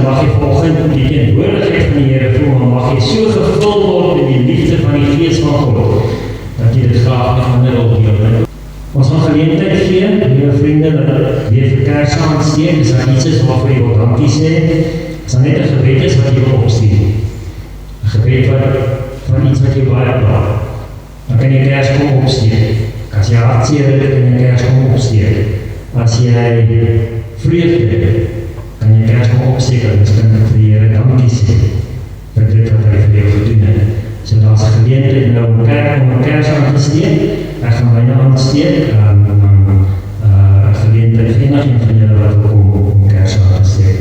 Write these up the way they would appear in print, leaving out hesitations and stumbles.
mag jy vanoggend die teenwoordigheid van die Here voel, maar mag jy so gevul word met die liefde van die Gees van God, dat jy dit graag met ander op deel. Ons gaan geleentheid gee, liewe vriende, dat weer vir Kers aansteek, is dat iets is waarvoor jy wil dankie sê, is dat net 'n gebed is wat jy wil opstuur. 'n Gebed van iets wat jy baie pla. Dan kan jy Kers kom opsteek. As jy hartseer het, kan jy Kers kom opsteek. As jy vreugde het, kan jy Kers kom opsteek, en ons kan vir die Here dankie sê vir dit wat hy vir jou gedoen het. So daar is 'n geleentheid nou om 'n Kers aan te steek. Ek gaan myne aansteek, geleentheid vir enigeen van julle wat wil kom om Kers aan te steek.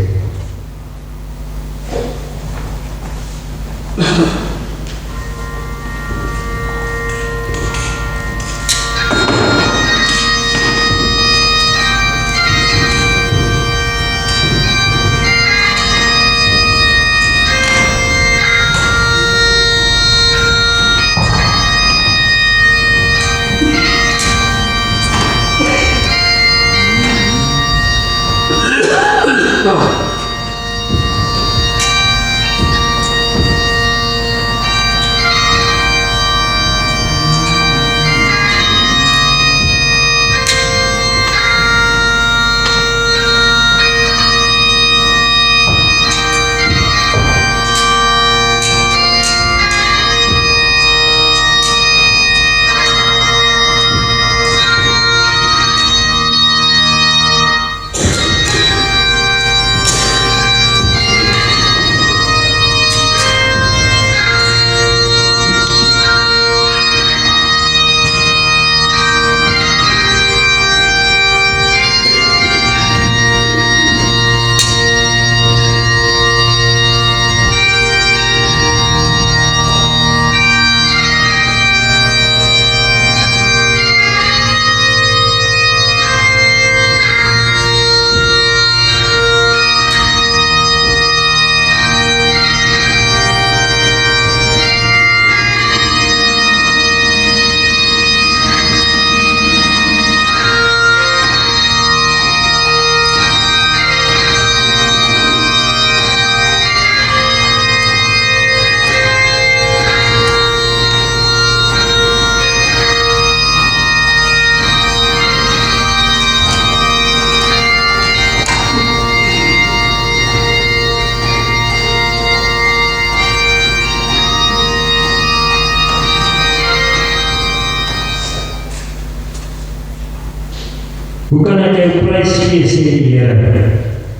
Hoe kan ek jou prys gee, sê die Here?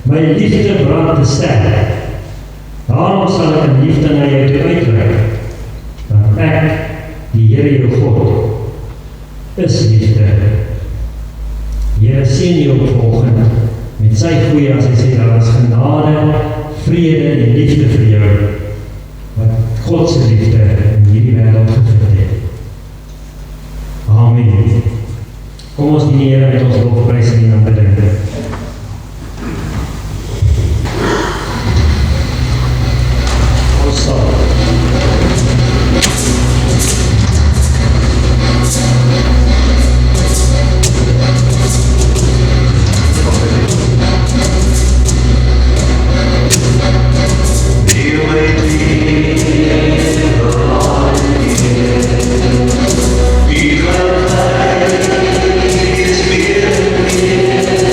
My liefde brand te sterk. Daarom sal ek in liefde na jou toe uitreik. Want ek, die Here jou God, is liefde. Here seën jou vanoggend met sy goeie, as hy sê, daar is genade, vrede en liefde vir jou, wat God se liefde in hierdie wêreld gevind het. Amen. Kom ons dien die Here met ons lofprys en aanbidding. Ons sal. Be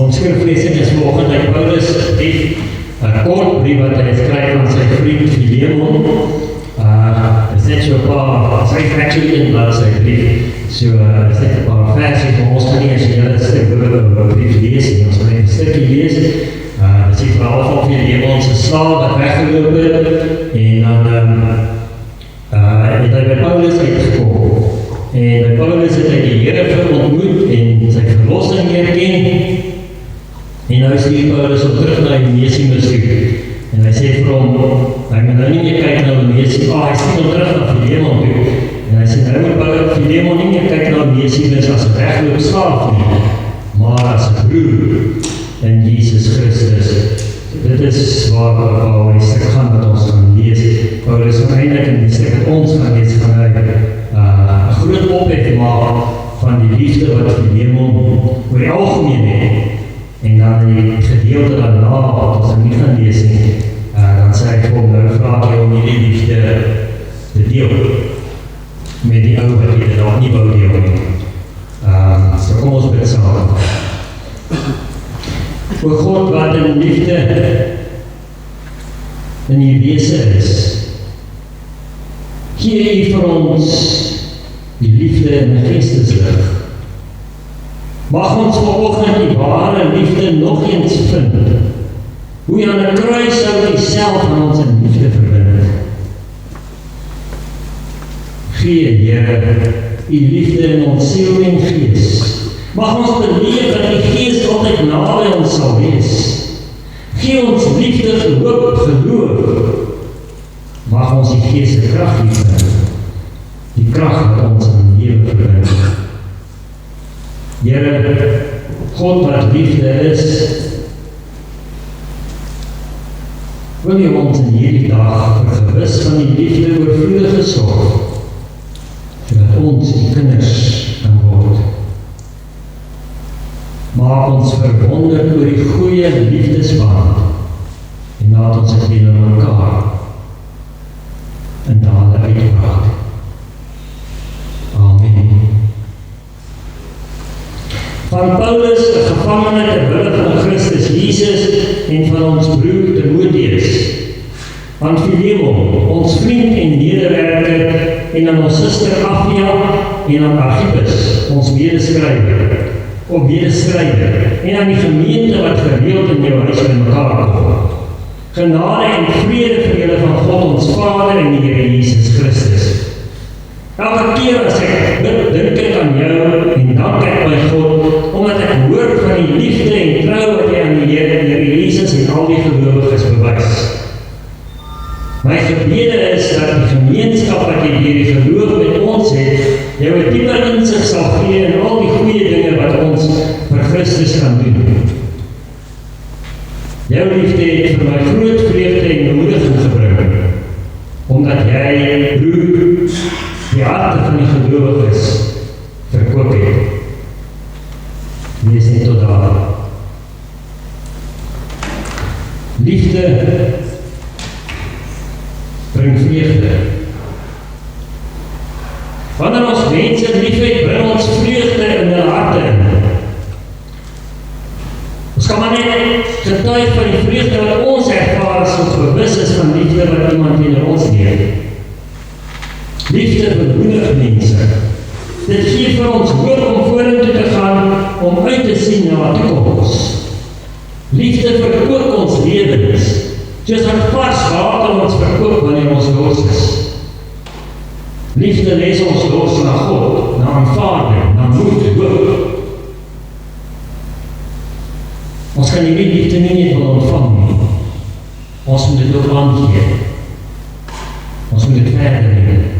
Ons skriflesing is vanoggend uit Paulus brief, 'n kort brief wat hy skryf aan sy vriend Filemon. Is net so 'n paar, sy het actually in bladsy brief, so is net 'n paar versies, maar ons kan nie as jy hele stuk brief lees nie, ons kan net 'n stukkie lees. Dit is die verhaal van Filemon se slaaf wat weggeloop het, en dan het hy by Paulus uitgekom. En by Paulus het hy die Here ontmoet en sy verlossing herken. En nou stuur Paulus op terug na Onesimus toe. En hy sê vir hom, hy moet nou nie meer kyk na Onesimus, hy stuur hom terug na Filemon toe. En hy sê, nou moet Filemon nie meer kyk na Onesimus as 'n wegloop slaaf nie, maar as 'n broer in Jesus Christus. Dit is waar die stuk gaan wat ons gaan lees. Paulus gaan eintlik in die stuk wat ons gaan lees, gaan hy 'n groot ophef maak van die liefde wat Filemon oor die algemeen het. En dan die gedeelte daarna, wat ons nie gaan lees nie, dan sê hy vir hom, nou vraag jy om hierdie liefde te deel met die ou wat jy nog nie wou deel nie. So kom ons bid saam. O God, wat in liefde in die wese is, gee U vir ons die liefde in die geesteslig. Mag ons vanoggend die ware liefde nog eens vind. Hoe jy aan 'n kruis sou Uself aan ons in liefde verbind. Gee, Here, U liefde in ons siel en gees. Mag ons beleef dat die Gees altyd naby ons sal wees. Gee ons liefde, hoop, geloof. Mag ons die Gees se krag liefde, die krag wat ons in lewe verbind. Here, God wat liefde is, wil U ons in hierdie dag vergewis van die liefde oorvloedige sorg, sodat ons die kinders kan word. Maak ons verwonderd oor die goeie liefdesband en laat ons dit teenoor mekaar in dade uitbraak. Amen. Van Paulus, 'n gevangene ter wille van Christus Jesus en van ons broer Timoteus, aan Filemon, ons vriend en medewerker, en aan ons suster Afia en aan Archippus, ons medeskrywer, en aan die gemeente wat gereeld in jou huis by mekaar kom. Genade en vrede vir julle van God ons Vader en die Here Jesus Christus. Elke keer as ek bid, dink ek aan jou en dank ek my God, omdat ek hoor van die liefde en trou wat jy aan die Here Jesus en al die gelowiges bewys. My gebede is dat die gemeenskap wat jy deur die geloof met ons het, jou 'n dieper insig sal gee in al die goeie dinge wat ons vir Christus kan doen. Jou liefde het vir my groot vreugde en bemoediging gebring, omdat jy, broer, die harte van die gelowiges verkoop het. Lees net tot daar. Liefde bring vreugde. Wanneer ons mense liefhet, bring ons vreugde in hulle harte in. Ons kan maar net getuig van die vreugde wat ons ervaar as ons bewus is van liefde wat iemand teenoor ons leef. Liefde bemoedig mense. Dit gee vir ons hoop om vorentoe te gaan, om uit te sien na 'n toekoms. Liefde verkoop ons lewens, soos wat vars water ons verkoop wanneer ons los is. Liefde lees ons los na God, na aanvaarding, na moed, hoop. Ons kan hierdie liefde nie net wil ontvang nie. Ons moet dit ook aangee. Ons moet dit verder neem.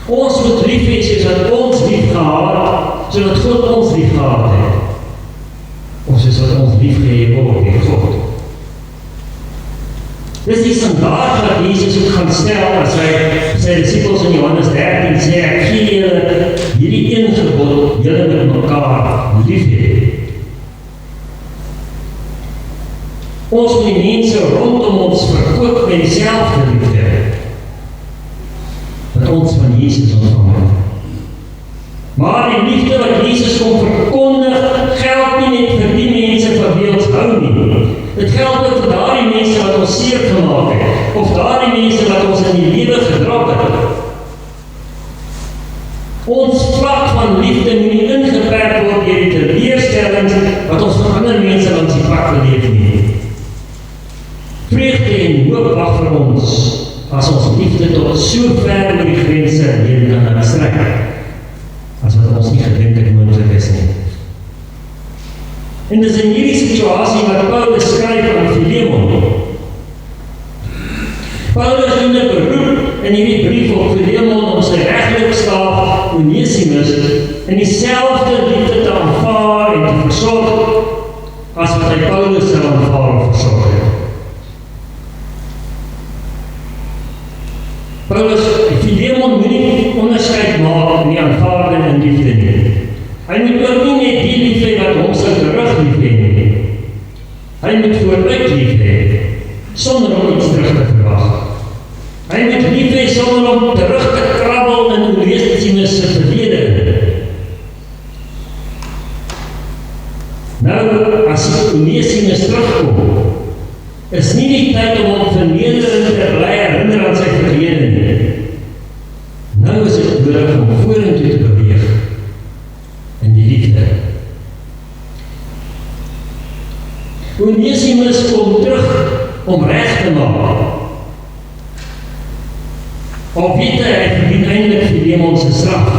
Ons moet lief hê soos wat ons lief gehad, sodat God ons lief gehad het. Of soos wat ons lief gehê word deur God. Dis die standaard wat Jesus ook gaan stel as hy sy disciples in Johannes 13 sê, ek gee julle hierdie een gebod, julle met mekaar lief hê. Ons moet die mense rondom ons verkoop met dieselfde liefde wat ons van Jesus ontvang het. Maar die liefde wat Jesus kom verkondig, geld nie net vir die mense wat wie ons hou nie. Dit geld ook vir daardie mense wat ons seer gemaak het, of daardie mense wat ons in die lewe gedrop het. Ons vlak van liefde moet nie ingeperk word deur die teleurstellings wat ons van ander mense langs die pad beleef nie. Vreugde en hoop wag vir ons, as ons liefde tot so ver oor die grense heen kan uitstrek, as wat ons nie gedink het moontlik is nie. En dis in hierdie situasie wat Paulus skryf aan Filemon. Paulus doen 'n beroep in hierdie brief op Filemon om sy regtelike slaaf Onesimus in dieselfde liefde te aanvaar en te versorg as wat hy Paulus sou aanvaar en versorg het. Paulus, Filemon moet nie onderskeid maak in die aanvaarding en liefde nie. Hy moet ook nie net die lief hê wat hom sou terug lief hê nie. Hy moet vooruit lief hê, sonder om iets terug te verwag. Hy moet lief hê sonder om terug te krabbel in Onesimus se verlede. Nou, as Onesimus terugkom, is nie die tyd om hom vernederend te bly herinner aan sy verlede nie. Nou is dit nodig om vorentoe te beweeg in die liefde. Onesimus kom terug om reg te maak. Al weet hy verdien eintlik Filemon se straf.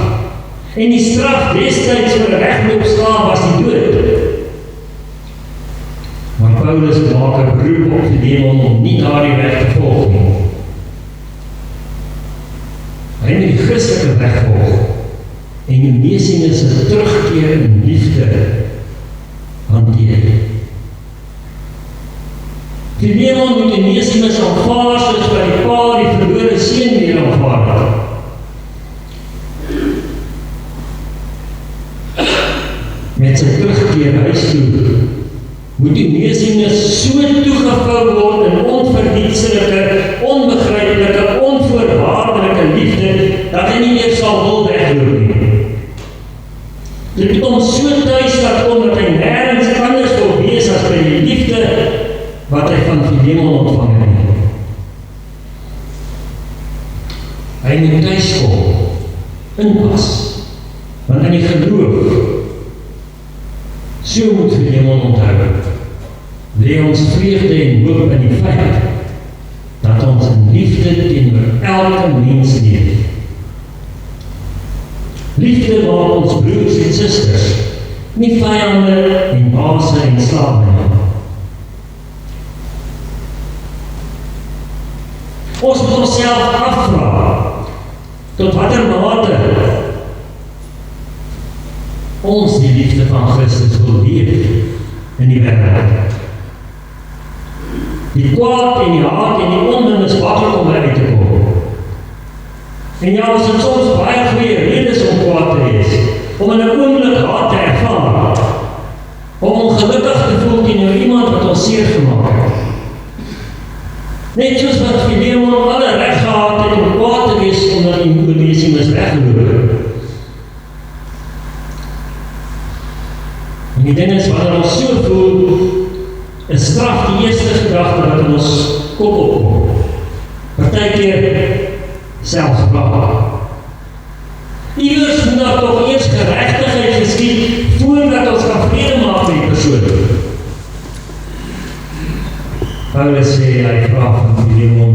En die straf destyds vir 'n regloopslaaf was die dood. Maar Paulus maak 'n beroep op Filemon om nie daardie weg te volg nie. Hy moet die Christelike weg volg en Onesimus se terugkeer in liefde hanteer. Filemon moet Onesimus aanvaar soos wat die pa die verlore seun weer aanvaar het. Met sy terugkeer huis toe, moet Onesimus so toegevou word in onverdienstelike, onbegryplike, onvoorwaardelike liefde, dat hy nie meer sal wil wegloop nie. Dit moet hom so tuis laat kom dat hy nêrens anders wil wees as by die liefde wat hy van Filemon ontvang het. Hy moet tuis kom, inpas, want in die geloof, so moet Filemon onthou, lê ons vreugde en hoop in die feit, dat ons in liefde teenoor elke mens leef. Liefde maak ons broers en susters, nie vyande en baase en slawe nie. Ons moet onsself afvra, tot watter mate ons die liefde van Christus wil leef in die wêreld. Die kwaad en die haat en die onmin is maklik om uit te kom. En ja, ons het soms baie goeie redes om kwaad te wees, om in 'n oomblik haat te ervaar, om ongelukkig te voel teenoor iemand wat ons seer gemaak het. Net soos wat Filemon alle reg gehad het om kwaad te wees omdat die Onesimus weggeloop het. En die ding is, wanneer ons so voel, is straf die eerste gedagte wat in ons kop opkom. Partykeer selfspraak. Iewers moet daar toch eers geregtigheid geskied voordat ons kan vrede maak met die persoon. Paulus sê, hy vra van Filemon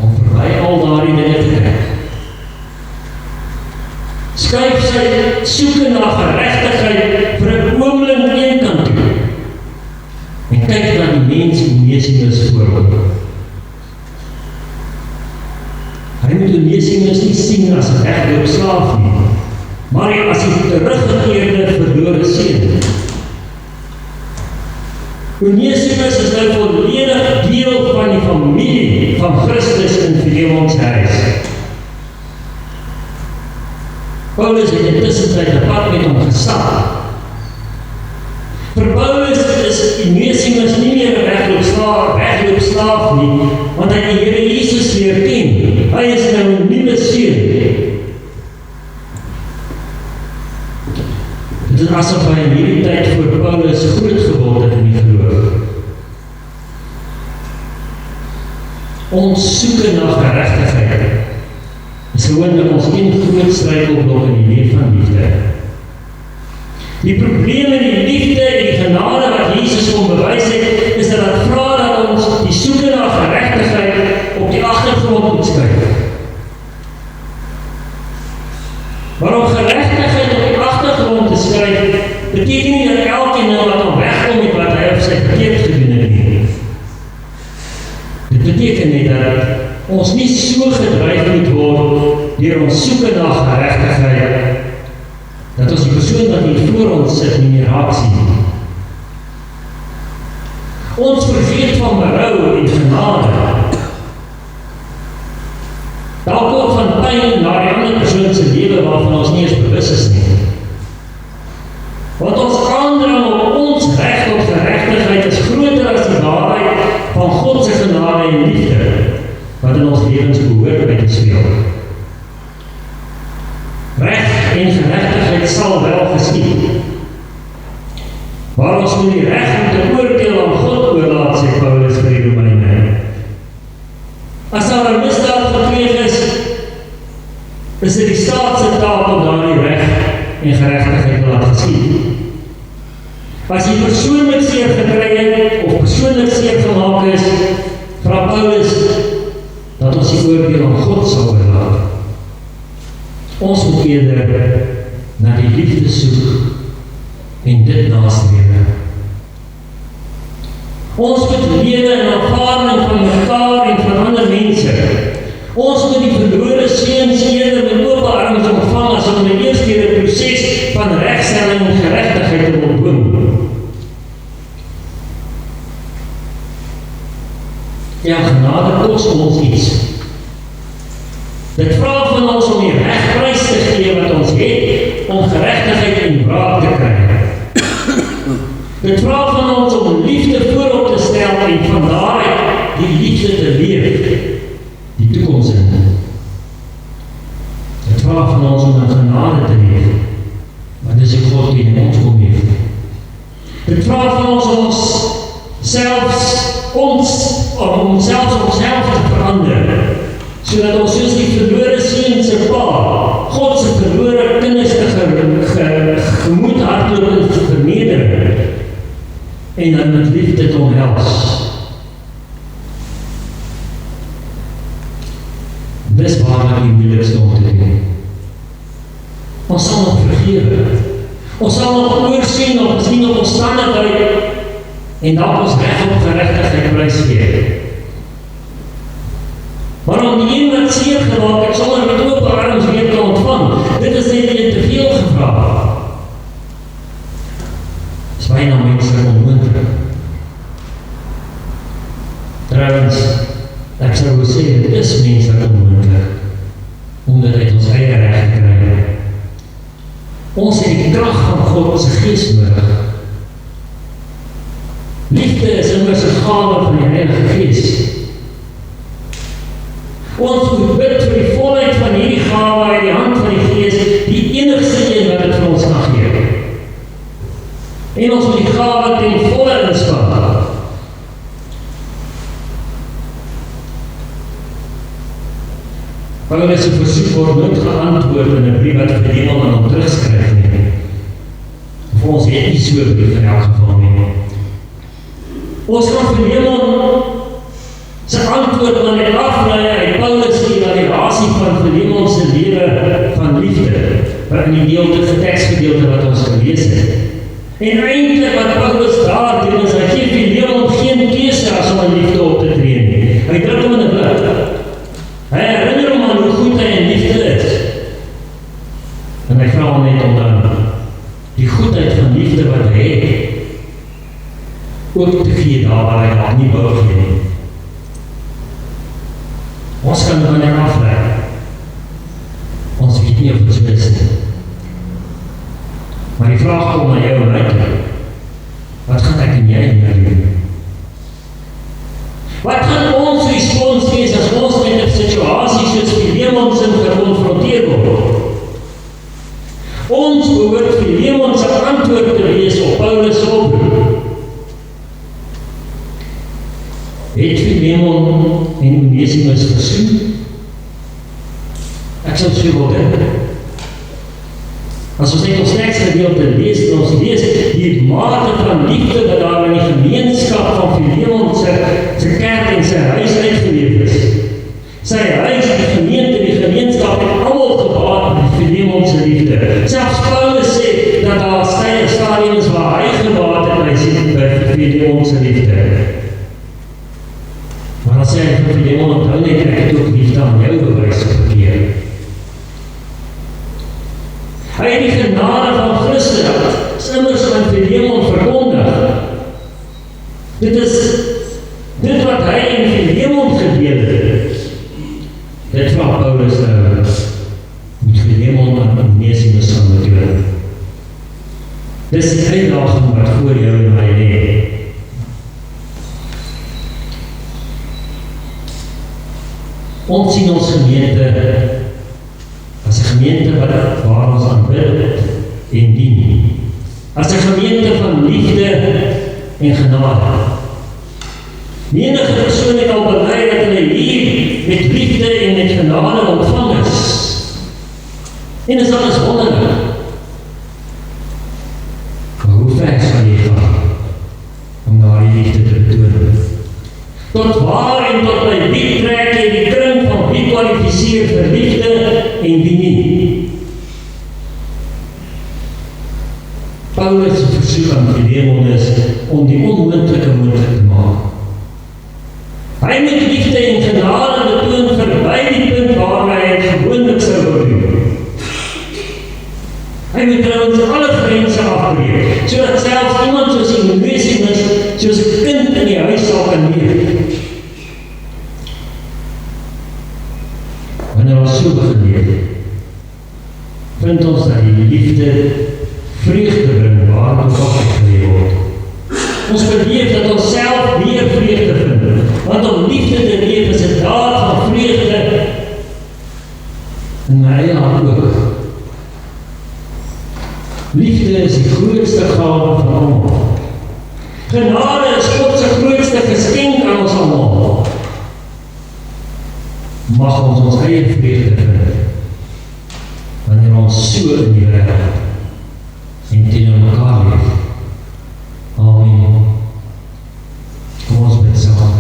om verby al daardie dinge te kyk. Skuif sy soeke na geregtigheid vir 'n oomblik een kant toe. En kyk na die mens Onesimus voor hom. Hy moet Onesimus nie sien as 'n regloop slaaf nie, maar as die teruggekeerde verlore seun. Onesimus is nou volledig deel van die familie van Christus in Filemon se huis. Paulus het intussen sy pad met hom gestap. Vir Paulus is Onesimus nie meer 'n regloop slaaf nie, want hy het die Here Jesus leer ken. Hy is nou 'n nuwe seun. Dit Dit is asof hy in hierdie tyd voor Paulus groot geword het in die geloof. Ons soeke na geregtigheid is gewoonlik ons een groot struikelblok in die lewe van liefde. Die probleem in die liefde en die genade wat Jesus kom bewys het, is dat het vra dat ons die soeke na geregtigheid op die agtergrond moet skuif. Maar om geregtigheid op die agtergrond te skuif, beteken nie dat elkeen nou wat hom wegkom met wat hy of sy verkeerd gedoen het nie. Dit beteken nie dat ons nie so gedryf moet word deur ons soeke na geregtigheid, dat ons die persoon wat hier voor ons sit nie meer raak sien. Ons vergeet van berou en genade. Dalk ook van pyn na die ander persoon se lewe waarvan ons nie eens bewus is nie. Want ons aandrang op ons reg tot geregtigheid is groter as die waarheid van God se genade en liefde wat in ons lewens behoort by te speel. Reg en geregtigheid sal wel geskied. Maar ons moet die reg om te oordeel aan God oorlaat, sê Paulus vir die Romeine. As daar 'n misdaad gepleeg is dit die staat se taak om daardie reg en geregtigheid te laat geskied. As die persoon met seer gekry het of persoonlik seer gemaak is, vra Paulus dat ons die oordeel aan God sal oorlaat. Ons moet eerder na die liefde soek en dit nastreef. Ons moet lewe in aanvaarding van mekaar en van ander mense. Ons moet die verlore seuns eerder met oop arms ontvang as om die eerste keer 'n proses van regstelling en geregtigheid te ontwing. Ja, genade kos ons iets. Dit vra van ons om die regprys te gee wat ons het, om geregtigheid en wraak te kry. Dit vra van ons om liefde voorop te stel en van daaruit die liefde te leef, die toekoms in. Dit vra van ons om in genade te leef, want dis die God die in ons kom leef. Dit vra van ons om onsself te verander, sodat ons soos die verlore seun se pa, God se verlore kinders te gemoed hardloop en verneder, en dan met liefde te omhels. Dis waarlik die moeilikste om te doen. Ons sal nog vergewe. Ons sal nog oorsien of miskien op omstandigheid en dan ons reg op geregtigheid prys gee. Maar om die een wat seer gemaak het, sonder met oop arms weer te ontvang, dit is net nie te veel gevra. Dis byna menslik onmoontlik. Trouwens, ek sou wil sê, dit is menslik onmoontlik, omdat uit ons eie reg gekry. Ons het die krag van God se gees nodig. Liefde is immers 'n gawe van die Heilige Gees. Ons moet bid vir die volheid van hierdie gawe uit die hand van die Gees, die enigste een wat dit vir ons kan gee. En ons moet die gawe ten volle inspann. Paulus se versoek word nooit geantwoord in 'n brief wat Filemon aan hom terugskryf nie. Of ons het nie so 'n brief in elk geval nie. Ons kan Filemon se antwoord maar net aflei uit Paulus se evaluasie van Filemon se lewe van liefde, wat in die teksgedeelte wat ons gelees het. En eintlik wat Paulus daar doen is, hy gee Filemon geen keuse as om in liefde op te tree nie. Hy druk hom in 'n blik. Hy herinner hom aan hoe goed hy in liefde is. En hy vra hom net om dan die goedheid van liefde wat hy het, ook te gee daar waar hy nog nie wou gee nie. Ons kan dan net aflei. Ons weet nie of dit so is nie. Maar die vraag kom na jou en my toe. Wat gaan ek en jy in jou doen? Wat gaan ons respons wees as ons met 'n situasie soos Filemon se gekonfronteer word? Ons behoort Filemon se antwoord te wees op Paulus se oproep. Het Filemon en Onesimus versoen? Ek sal so wil dink. As ons net ons teksgedeelte lees, en ons lees die mate van liefde wat daar in die gemeenskap van Filemon se kerk en sy huis uitgeleef is. Sy huis, die gemeente, die gemeenskap het almal gebaat met Filemon se liefde. Selfs Paulus sê dat daar stadium is waar hy gebaat het by Filemon se liefde. Maar dan sê hy vir Filemon, onthou net, ek het ook liefde aan jou bewys op verkeer. Hy het die genade van Christus immers aan Filemon verkondig. Dit is dit wat hy in Filemon gedeel het. Dit vra Paulus nou, moet Filemon aan Onesimus gaan doen. Dis die uitdaging wat voor jou en my lê. Ons sien ons gemeente as 'n gemeente waar ons aanbid en dien. As 'n gemeente van liefde en genade. Menige persoon het al bely dat hulle hier met liefde en met genade ontvang is. En is alles wonderlik. Maar hoe ver sal jy gaan om daardie liefde te betoon? Tot waar en tot by wie trek jy die kring van wie kwalifiseer vir liefde en wie nie? Paulus se versoek aan Filemon is om die onmoontlike moontlik te maak. Hy moet liefde en genade betoon verby die punt waar hy het gewoonlik sou doen. Hy moet trouwens alle grense afbreek, sodat selfs iemand soos Onesimus, soos 'n kind in die huis sal kan leef. Wanneer ons so begin leef, vind ons dat die liefde vreugde bring waar ons afgeleef word. Ons beleef dat ons self meer vreugde vind, want om liefde te leef is 'n daad van vreugde in my eie hart ook. Liefde is die grootste gawe van almal. Genade is God se grootste geskenk aan ons almal. Mag ons eie vreugde vind, wanneer ons so in die wêreld en teenoor mekaar leef. Amen. Kom ons bid saam.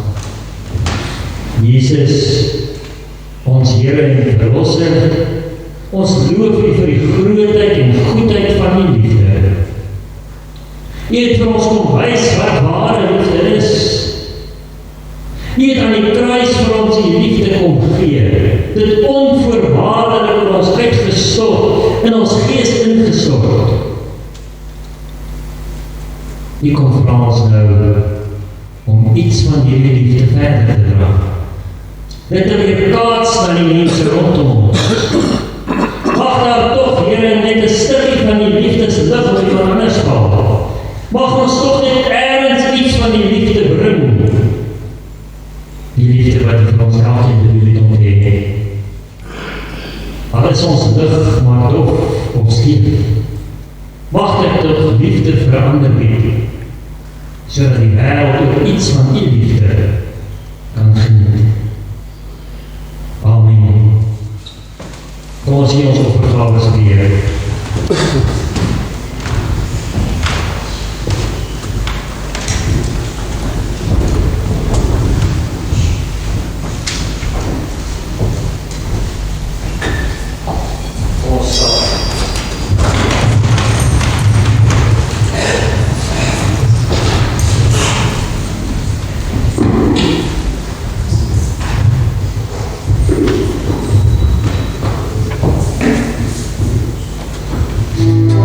Jesus, ons Here en Verlosser, ons loof U vir die grootheid en goedheid van U liefde. U het vir ons kom wys wat ware liefde is. U het aan die kruis vir ons U liefde kom gee, dit onvoorwaardelik oor ons uitgestort, in ons gees ingestort. U kom vra ons nou om iets van hierdie liefde verder te dra. Dit te weerkaats na die mense rondom ons. Mag daar toch, Here, net 'n stukkie van die liefdeslig op iemand anders val. Mag ons toch net ergens iets van die liefde bring. Die liefde wat U vir ons elkeen bedoel het om te hê. Al is ons lig maar dof of skief. Mag dit tot liefde verander bied, sodat die wêreld ook iets van U liefde kan geniet. Amen. Kom ons hier ons offergawes vir die Here. Thank you.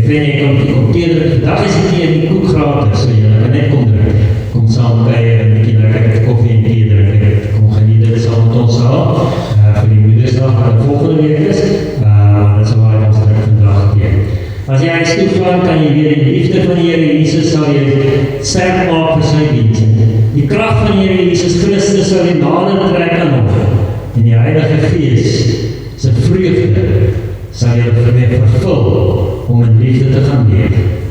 vriend, jy kom teedruk, vandag is die koek gratis, so jy kan net kom drink, kom saam kuier en bietjie lekker koffie en thee drink, kom geniet dit saam met ons saam, vir die Moedersdag wat volgende week is, dat is waar ons drink vandag teen. As jy huis toe gaan, kan jy weer die liefde van die Here Jesus sal jy sterk maak vir sy diens. Die krag van die Here Jesus Christus sal jy nader trek aan hom. En die Heilige Gees se vreugde sal jy vervul om in liefde te gaan leef.